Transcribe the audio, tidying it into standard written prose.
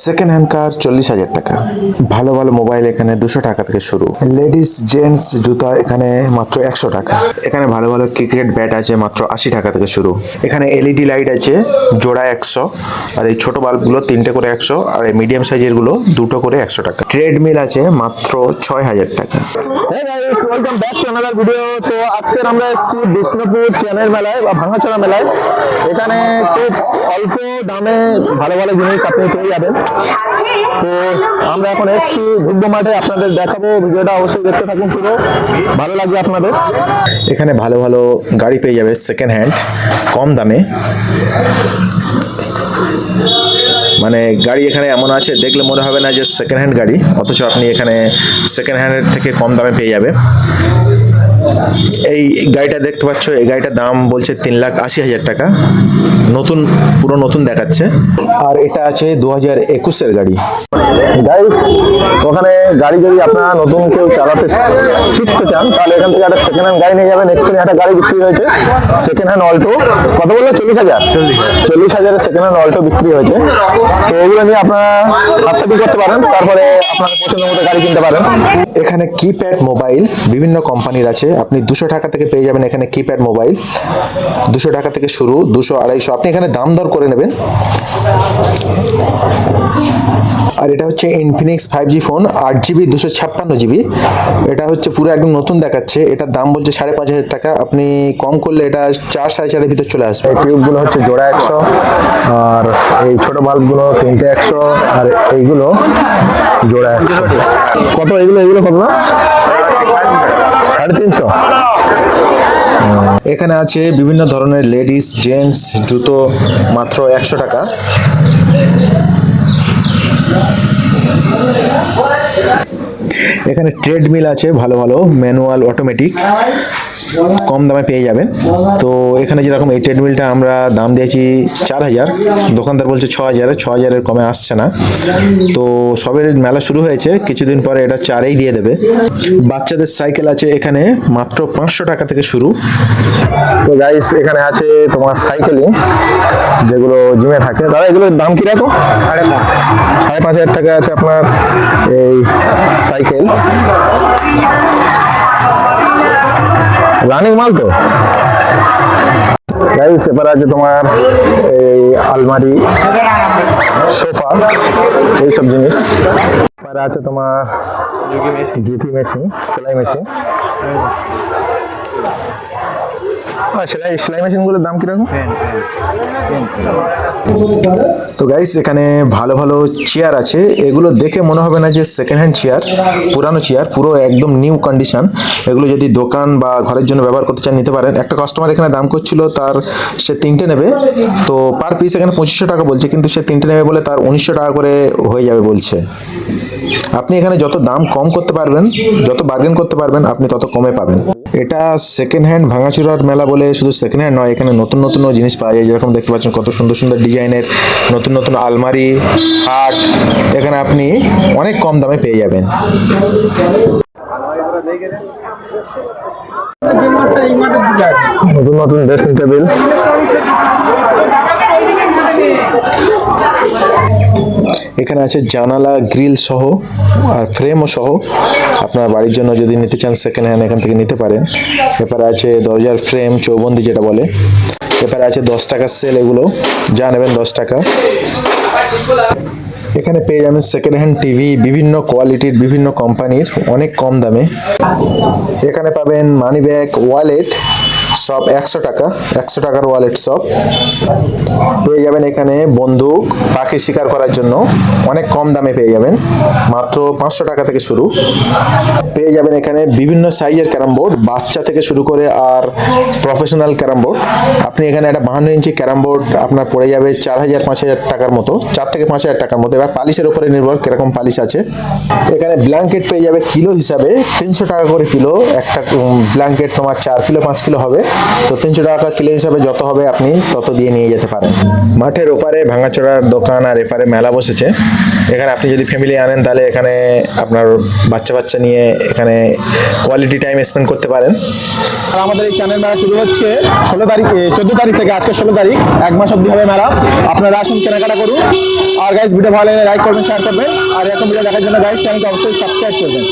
Second hand কার 40,000 টাকা। ভালো ভালো মোবাইল এখানে 200 টাকা থেকে শুরু। লেডিস জেন্টস জুতা এখানে মাত্র 100 টাকা। এখানে ভালো ভালো ক্রিকেট ব্যাট আছে মাত্র 80 টাকা থেকে শুরু। এখানে এলইডি লাইট আছে জোড়া 100, আর এই ছোট বাল্বগুলো 3টে করে 100, আর এই মিডিয়াম সাইজের গুলো 2টো করে 100 টাকা। ট্রেডমিল আছে মাত্র 6,000 টাকা। Welcome back to another video. তো আজকের আমরা এসেছি বিষ্ণুপুর চেনের মেলায় বা ভাঙাচোরা মেলায়। এখানে খুব অল্প দামে ভালো ভালো জিনিস আপনি পেয়ে যাবেন। তো আমরা এখন এসেছি ঘুরবো মাঠে, আপনাদের দেখাবো। ভিডিওটা অবশ্যই দেখতে থাকুন, পুরো ভালো লাগবে আপনাদের। এখানে ভালো ভালো গাড়ি পেয়ে যাবে সেকেন্ড হ্যান্ড কম দামে। মানে গাড়ি এখানে এমন আছে দেখলে মনে হবে না যে সেকেন্ড হ্যান্ড গাড়ি, অথচ আপনি এখানে সেকেন্ড হ্যান্ডের থেকে কম দামে পেয়ে যাবে। এই গাড়িটা দেখতে পাচ্ছ, এই গাড়িটার দাম বলছে 3,80,000 টাকা। নতুন, পুরো নতুন দেখাচ্ছে। আর এটা আছে 2021-এর গাড়ি। গাইস, ওখানে গাড়ি যদি আপনারা নতুন কেউ চালাতে শিখতে চান, তাহলে এখান থেকে একটা সেকেন্ড হ্যান্ড গাড়ি নিয়ে যাবেন। এক্ষুনি একটা গাড়ি বিক্রি হয়েছে সেকেন্ড হ্যান্ড অল্টো। কত বললো? 40,000। 40,000-এর সেকেন্ড হ্যান্ড অল্টো বিক্রি হয়েছে। তো ওগুলো নিয়ে আপনারা হাতসাথী করতে পারেন, তারপরে আপনার পছন্দ মতো গাড়ি কিনতে পারেন। এখানে কিপ্যাড মোবাইল বিভিন্ন কোম্পানির আছে। আপনি 200 টাকা থেকে পেয়ে যাবেন এখানে কিপ্যাড মোবাইল। 200 টাকা থেকে শুরু, 200, 250। আপনি এখানে দাম দর করে নেবেন। আর এটা হচ্ছে Infinix 5G phone, 8GB 256GB। এটা হচ্ছে পুরো একদম নতুন দেখাচ্ছে। এটার দাম বলছে 5,500 টাকা। আপনি কম করলে এটা 4-4.5 ভিতর চলে আসবে। এই টিউবগুলো হচ্ছে জোড়া 100, আর এই ছোট বাল্বগুলো 3টে 100, আর এইগুলো জোড়া 100। কত এগুলো? এগুলো কত না? 350। এখানে আছে বিভিন্ন ধরনের লেডিস জেন্টস জুতো মাত্র 100 টাকা। এখানে ট্রেডমিল আছে ভালো ভালো ম্যানুয়াল অটোমেটিক, কম দামে পেয়ে যাবেন। তো এখানে যেরকম এই ট্রেডমিলটা আমরা দাম দিয়েছি 4,000, দোকানদার বলছে 6,000। 6,000-এর কমে আসছে না। তো সবের মেলা শুরু হয়েছে, কিছুদিন পরে এটা 4-এই দিয়ে দেবে। বাচ্চাদের সাইকেল আছে এখানে মাত্র 500 টাকা থেকে শুরু। তো গাইস, এখানে আছে তোমার সাইকেলিং, যেগুলো জিমে থাকে। দাদা, এগুলোর দাম কিরকম? 5,500 টাকা আছে আপনার এই সাইকেল। রানিং মাল তো গাইস। এবার আছে তোমার এই আলমারি, সোফা, এইসব জিনিস। এবার আছে তোমার জুতি মেশিন, সেলাই মেশিন। সেলাই মেশিনগুলোর দাম কিরকম? তো গাইস, এখানে ভালো ভালো চেয়ার আছে। এগুলো দেখে মনে হবে না যে সেকেন্ড হ্যান্ড চেয়ার, পুরানো চেয়ার, পুরো একদম নিউ কন্ডিশন। এগুলো যদি দোকান বা ঘরের জন্য ব্যবহার করতে চান নিতে পারেন। একটা কাস্টমার এখানে দাম করছিল, তার সে 3টে নেবে, তো পার পিস এখানে 2,500 টাকা বলছে, কিন্তু সে 3টে নেবে বলে তার 1,900 টাকা করে হয়ে যাবে বলছে। আপনি এখানে যত দাম কম করতে পারবেন, যত বার্গেন করতে পারবেন, আপনি তত কমে পাবেন। এটা সেকেন্ড হ্যান্ড ভাঙাচোরার মেলা বলে শুধু সেকেন্ড হ্যান্ড নয়, এখানে নতুন নতুন জিনিস পাওয়া যায়। যেরকম দেখতে পাচ্ছেন কত সুন্দর সুন্দর ডিজাইনের নতুন নতুন আলমারি, খাট এখানে আপনি অনেক কম দামে পেয়ে যাবেন। নতুন নতুন ড্রেসিং টেবিল। এখানে আছে জানালা গ্রিল সহ আর ফ্রেমও সহ। আপনার বাড়ির জন্য যদি নিতে চান সেকেন্ড হ্যান্ড, এখান থেকে নিতে পারেন। এরপরে আছে দরজার ফ্রেম, চৌবন্দি যেটা বলে। এরপরে আছে 10 টাকার সেল, এগুলো যা নেবেন 10 টাকা। এখানে পেয়ে যাবেন সেকেন্ড হ্যান্ড টিভি, বিভিন্ন কোয়ালিটির, বিভিন্ন কোম্পানির, অনেক কম দামে। এখানে পাবেন মানি ব্যাগ, ওয়ালেট, সব 100 টাকা, 100 টাকার ওয়ালেট সব পেয়ে যাবেন। এখানে বন্দুক, পাখি শিকার করার জন্য অনেক কম দামে পেয়ে যাবেন, মাত্র 500 টাকা থেকে শুরু। পেয়ে যাবেন এখানে বিভিন্ন সাইজের ক্যারাম বোর্ড, বাচ্চা থেকে শুরু করে আর প্রফেশনাল ক্যারাম বোর্ড। আপনি এখানে একটা 52 ইঞ্চি ক্যারাম বোর্ড আপনার পড়ে যাবে 4,000-5,000 টাকার মতো, 4 থেকে 5,000 টাকার মতো। এবার পালিশের উপরে নির্ভর কিরকম পালিশ আছে। এখানে ব্ল্যাঙ্কেট পেয়ে যাবে কিলো হিসাবে 300 টাকা করে কিলো। একটা ব্ল্যাঙ্কেট তোমার 4 কিলো 5 কিলো হবে, তো 300 টাকা কিলো হিসাবে যত হবে আপনি তত দিয়ে নিয়ে যেতে পারেন। মাঠের ওপারে ভাঙাচোরার দোকান আর এপারে মেলা বসেছে। এখানে আপনি যদি ফ্যামিলি আনেন তাহলে এখানে আপনার বাচ্চা বাচ্চা নিয়ে এখানে কোয়ালিটি টাইম স্পেন্ড করতে পারেন। আর আমাদের এই চ্যানেল মেলা শুরু হচ্ছে 14 তারিখ থেকে, আজকে 16 তারিখ, 1 মাস অবধি হবে মেলা। আপনারা আসুন, কেনাকাটা করুন। আর গাইস ভিডিও ভালো লাগলে লাইক করবেন, শেয়ার করবেন। আর এরকম ভিডিও দেখার জন্য গাইস চ্যানেলকে অবশ্যই সাবস্ক্রাইব করবেন।